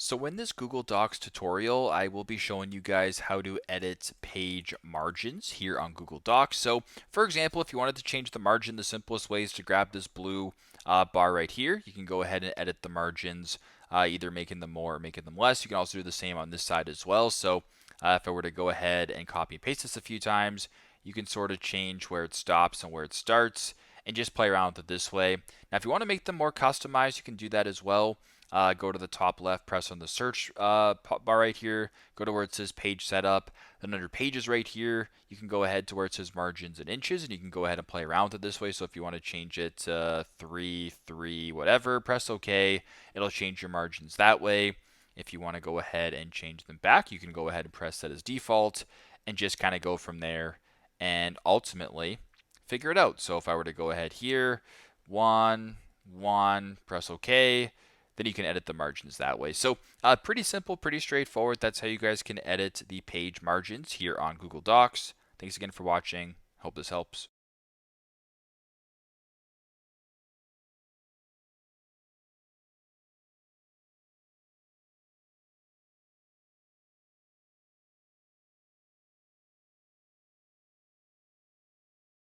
So in this Google Docs tutorial, I will be showing you guys how to edit page margins here on Google Docs. So for example, if you wanted to change the margin, the simplest way is to grab this blue bar right here. You can go ahead and edit the margins, either making them more or making them less. You can also do the same on this side as well. So if I were to go ahead and copy and paste this a few times, you can sort of change where it stops and where it starts and just play around with it this way. Now, if you want to make them more customized, you can do that as well. Go to the top left, press on the search bar right here, go to where it says page setup. Then under pages right here, you can go ahead to where it says margins and inches, and you can go ahead and play around with it this way. So if you want to change it to 3, 3, whatever, press OK. It'll change your margins that way. If you want to go ahead and change them back, you can go ahead and press set as default and just kind of go from there and ultimately figure it out. So if I were to go ahead here, 1, 1, press OK, then you can edit the margins that way. So pretty simple, pretty straightforward. That's how you guys can edit the page margins here on Google Docs. Thanks again for watching. Hope this helps.